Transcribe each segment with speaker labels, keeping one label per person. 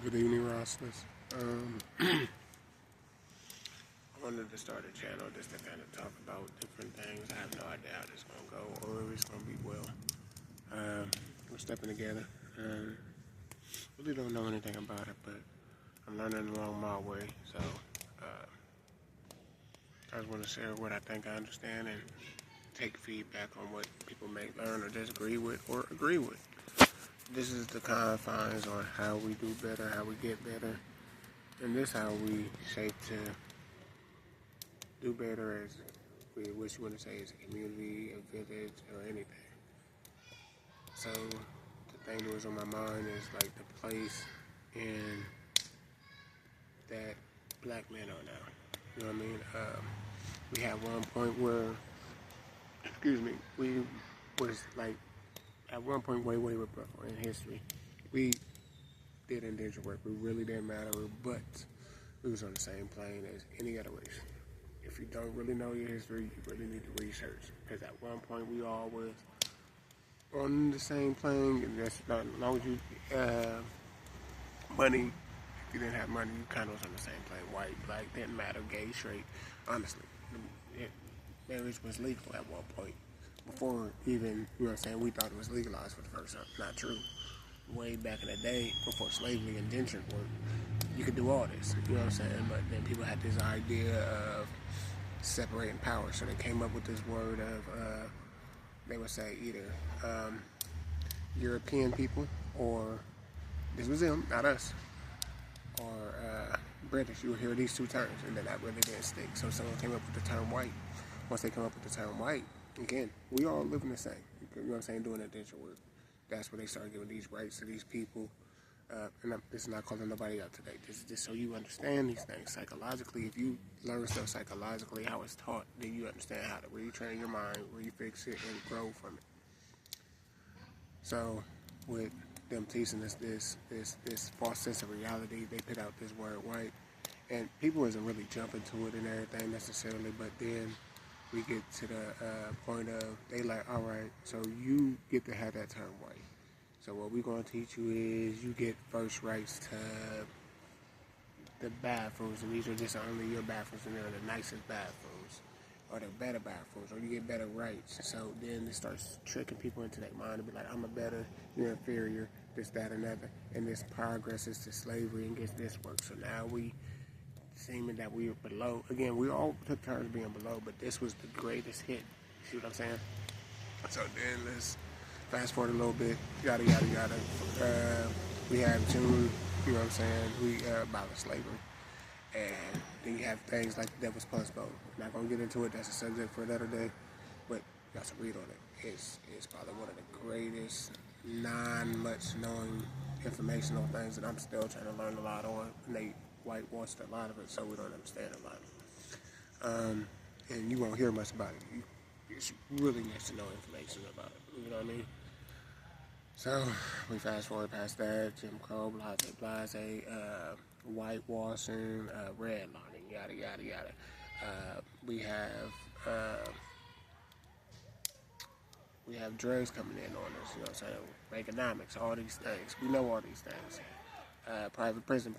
Speaker 1: Good evening, Rastas. I wanted to start a channel just to kind of talk about different things. I have no idea how this is going to go or if it's going to be well. We're stepping together. Really don't know anything about it, but I'm learning along my way. So I just want to share what I think I understand and take feedback on what people may learn or disagree with or agree with. This is the confines on how we do better, how we get better, and this how we shape to do better as what you want to say is a community, a village, or anything. So the thing that was on my mind is like the place in that black men are now. You know what I mean? We had one point where, we was like at one point way in history, we did indentured work. We really didn't matter, but we was on the same plane as any other race. If you don't really know your history, you really need to research. Because at one point we all was on the same plane, and that's not as long as you money. If you didn't have money, you kind of was on the same plane. White, black, didn't matter. Gay, straight. Honestly, marriage was legal at one point. Before even, you know what I'm saying, we thought it was legalized for the first time. Not true. Way back in the day, before slavery and indentured work, you could do all this. You know what I'm saying? But then people had this idea of separating power, so they came up with this word of they would say either European people, or this was them, not us, or British. You would hear these two terms, and then that really didn't stick. So someone came up with the term white. Once they come up with the term white, again, we all live in the same. You know what I'm saying? Doing indentured work. That's when they started giving these rights to these people. This is not calling nobody out today. This is just so you understand these things psychologically. If you learn stuff psychologically, how it's taught, then you understand how to retrain your mind, refix it, and grow from it. So, with them teaching us this false sense of reality, they put out this word white, and people isn't really jumping to it and everything necessarily. But then we get to the point of they like, all right, so you get to have that term white. So what we're going to teach you is you get first rights to the bathrooms, and these are just only your bathrooms, and they're the nicest bathrooms, or the better bathrooms, or you get better rights. So then it starts tricking people into their mind to be like, I'm a better, you're inferior, this, that, and other. And this progresses to slavery and gets this work. So now we seeming that we are below. Again, we all took turns being below, but this was the greatest hit. See what I'm saying? So then let's fast forward a little bit, yada, yada, yada. We have June, you know what I'm saying, we abolished slavery. And then you have things like the Devil's Punch Bowl. I'm not going to get into it, that's a subject for another day, but you got to read on it. It's probably one of the greatest, non-much knowing informational things that I'm still trying to learn a lot on. And they whitewashed a lot of it, so we don't understand a lot of it. And you won't hear much about it. It's really nice to know information about it. You know what I mean? So we fast forward past that, Jim Crow, blase, whitewashing, redlining, yada yada yada. We have drugs coming in on us. You know what I'm saying? Economics, all these things. We know all these things. Private prison,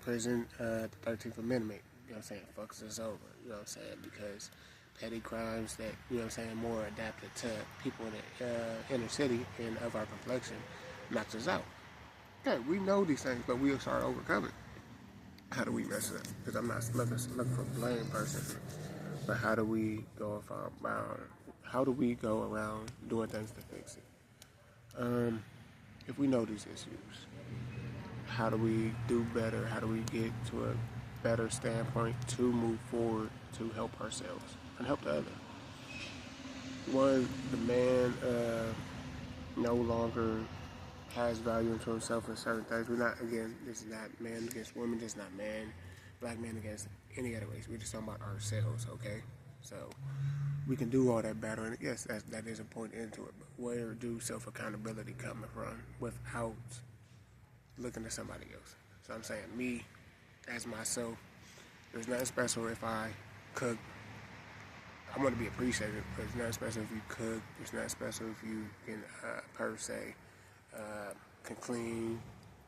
Speaker 1: the 13th Amendment. You know what I'm saying? Fucks us over. You know what I'm saying? Because petty crimes that, you know what I'm saying, more adapted to people in the inner city and of our complexion knocks us out. Okay, we know these things, but we start overcoming. How do we mess it up? Because I'm not looking for a blame person, but how do we go around? How do we go around doing things to fix it? If we know these issues, how do we do better? How do we get to a better standpoint to move forward to help ourselves and help the other? One, the man no longer has value into himself in certain things. We're not, again, this is not man against woman, this is not man, black man against any other race. We're just talking about ourselves, okay? So we can do all that better, and yes, that is a point into it. But where do self-accountability come from without looking at somebody else? So I'm saying, me, as myself, there's nothing special if I cook. I want to be appreciated, but it's not special if you cook. It's not special if you can, per se, can clean,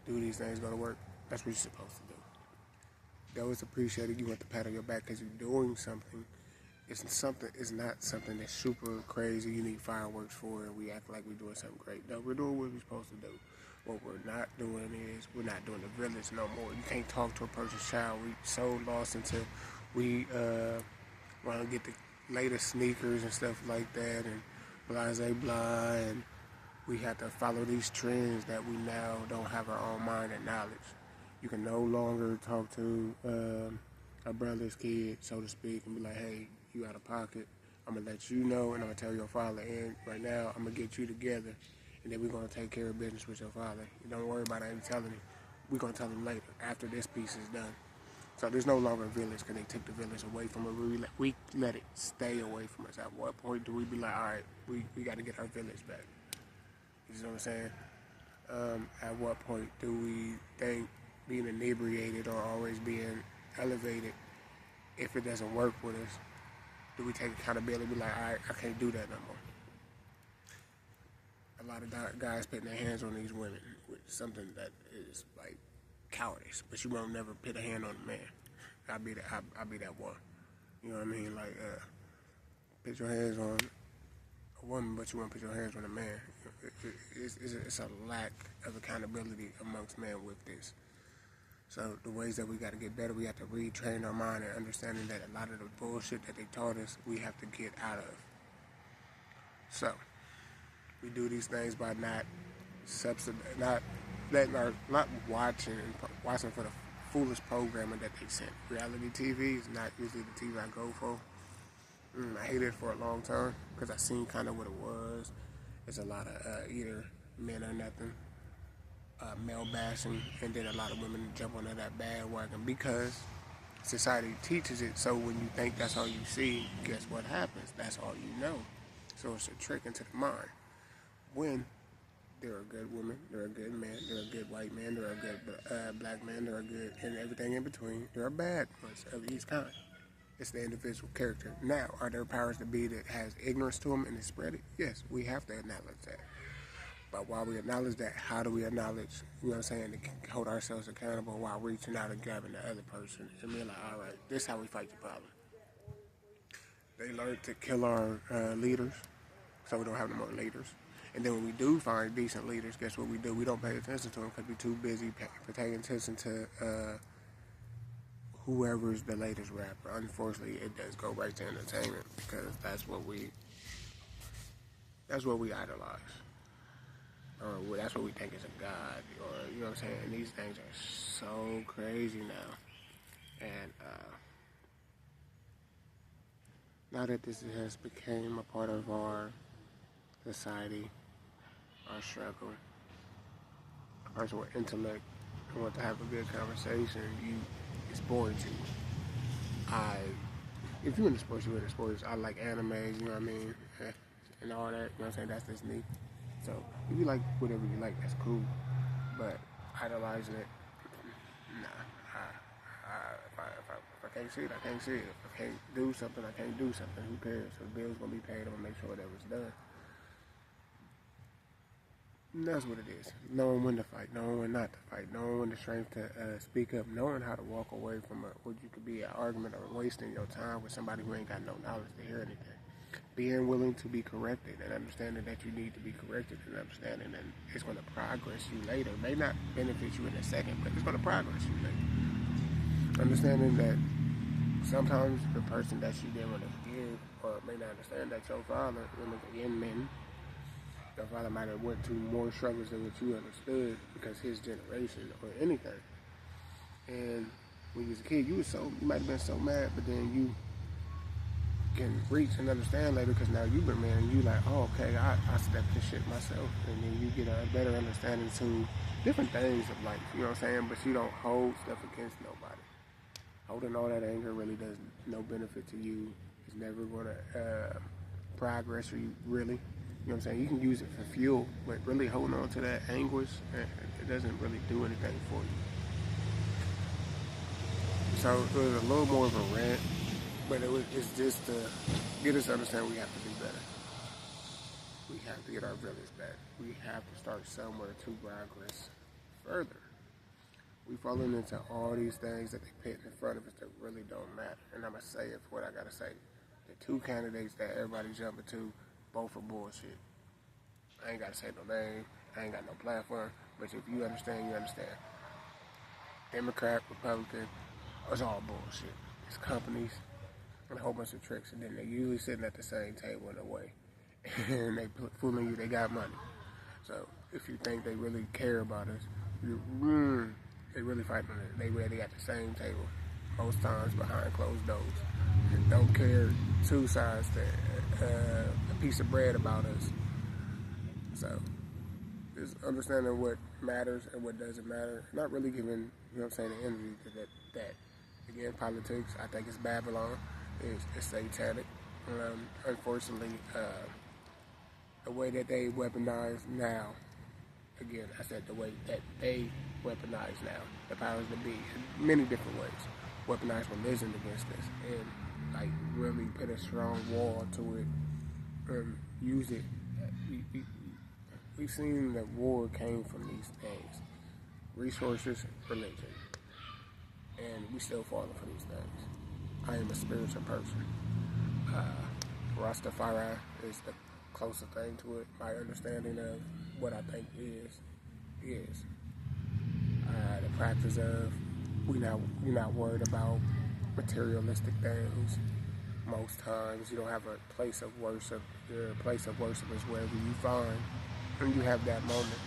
Speaker 1: do these things, go to work. That's what you're supposed to do. They always appreciate it. You want the pat on your back because you're doing something. It's not something that's super crazy. You need fireworks for it. We act like we're doing something great. No, we're doing what we're supposed to do. What we're not doing is we're not doing the village no more. You can't talk to a person's child. We so lost until we want to get the latest sneakers and stuff like that, and blase blah, and we have to follow these trends that we now don't have our own mind and knowledge. You can no longer talk to a brother's kid, so to speak, and be like, hey, you out of pocket. I'm going to let you know, and I'm going to tell your father, and right now, I'm going to get you together, and then we're going to take care of business with your father. Don't worry about it, I ain't telling him. We're going to tell him later, after this piece is done. So there's no longer a village because they took the village away from us. We let it stay away from us. At what point do we be like, all right, we got to get our village back? You know what I'm saying? At what point do we think being inebriated or always being elevated, if it doesn't work with us, do we take accountability and be like, all right, I can't do that no more? A lot of guys putting their hands on these women with something that is like cowardice, but you won't never put a hand on a man. I'll be that one. You know what I mean? Like, put your hands on a woman, but you won't put your hands on a man. It's a lack of accountability amongst men with this. So the ways that we got to get better, we have to retrain our mind and understanding that a lot of the bullshit that they taught us, we have to get out of. So we do these things by not watching for the foolish programming that they sent. Reality TV is not usually the TV I go for. I hated it for a long time because I seen kind of what it was. There's a lot of either men or nothing, male bashing, and then a lot of women jump onto that bandwagon because society teaches it. So when you think that's all you see, guess what happens? That's all you know. So it's a trick into the mind. When they're a good woman, they're a good man, they're a good white man, they're a good black man, they're a good, and everything in between, they're a bad ones of each kind. It's the individual character. Now, are there powers to be that has ignorance to them and is spread it? Yes, we have to acknowledge that. But while we acknowledge that, how do we acknowledge, you know what I'm saying, to hold ourselves accountable while reaching out and grabbing the other person and being like, all right, this is how we fight the problem. They learned to kill our leaders, so we don't have no more leaders. And then when we do find decent leaders, guess what we do? We don't pay attention to them because we're too busy paying attention to whoever's the latest rapper. Unfortunately, it does go right to entertainment because that's what we idolize. Or that's what we think is a god. Or, you know what I'm saying? And these things are so crazy now. And now that this has become a part of our society, our struggle, a person with intellect who wants to have a good conversation, it's boring to you. If you're into sports, you're into sports. I like anime, you know what I mean, and all that, you know what I'm saying, that's just me. So, if you like whatever you like, that's cool, but idolizing it, nah. If I can't see it, I can't see it. If I can't do something, I can't do something. Who cares? So the bill's going to be paid, I'm going to make sure that was done. And that's what it is. Knowing when to fight, knowing when not to fight, knowing when the strength to speak up, knowing how to walk away from what you could be an argument or wasting your time with somebody who ain't got no knowledge to hear anything. Being willing to be corrected and understanding that you need to be corrected and understanding that it's going to progress you later. It may not benefit you in a second, but it's going to progress you later. Understanding that sometimes the person that you didn't want to forgive or may not understand that your father, your father might have went through more struggles than what you understood because his generation or anything. And when you was a kid, you might have been so mad, but then you can reach and understand later because now you've been married and you like, oh, okay, I stepped this shit myself. And then you get a better understanding to different things of life, you know what I'm saying? But you don't hold stuff against nobody. Holding all that anger really does no benefit to you. It's never going to progress you, really. You know what I'm saying? You can use it for fuel, but really holding on to that anguish, it doesn't really do anything for you. So it was a little more of a rant, but it's just to get us to understand we have to do better. We have to get our village back. We have to start somewhere to progress further. We falling into all these things that they put in front of us that really don't matter. And I'm going to say it for what I got to say. The two candidates that everybody jumping to, both are bullshit. I ain't got to say no name. I ain't got no platform. But if you understand, you understand. Democrat, Republican, it's all bullshit. It's companies and a whole bunch of tricks. And then they usually sitting at the same table in a way. And they fooling you, they got money. So if you think they really care about us, they really fighting it. They really at the same table, most times behind closed doors. And don't care two sides to a piece of bread about us. So just understanding what matters and what doesn't matter. Not really giving, you know what I'm saying, the energy to that. Again, politics, I think it's Babylon. It's satanic. Unfortunately, the way that they weaponize now, again, I said the way that they weaponize now, the powers that be, in many different ways, weaponize religion against us and like really put a strong wall to it and use it. We've seen that war came from these things, resources, religion, and we still falling for these things. I am a spiritual person. Rastafari is the closest thing to it. My understanding of what I think is the practice of we're not worried about materialistic things. Most times, you don't have a place of worship. Your place of worship is wherever you find, and you have that moment.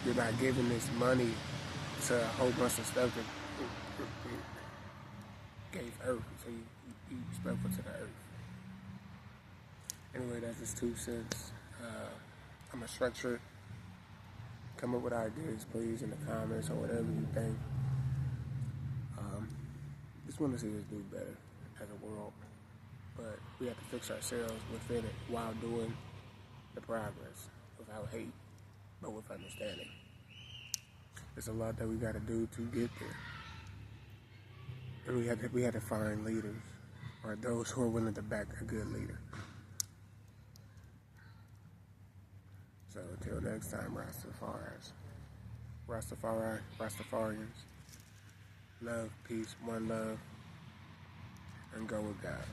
Speaker 1: You're not giving this money to a whole bunch of stuff that gave earth, so you respectful to the earth. Anyway, that's just 2 cents. I'm going to structure it. Come up with ideas, please, in the comments or whatever you think. Just want to see us do better as a world. But we have to fix ourselves within it while doing the progress without hate, but with understanding. There's a lot that we got to do to get there. And we had to find leaders, or those who are willing to back a good leader. So until next time, Rastafarians, love, peace, one love, and go with God.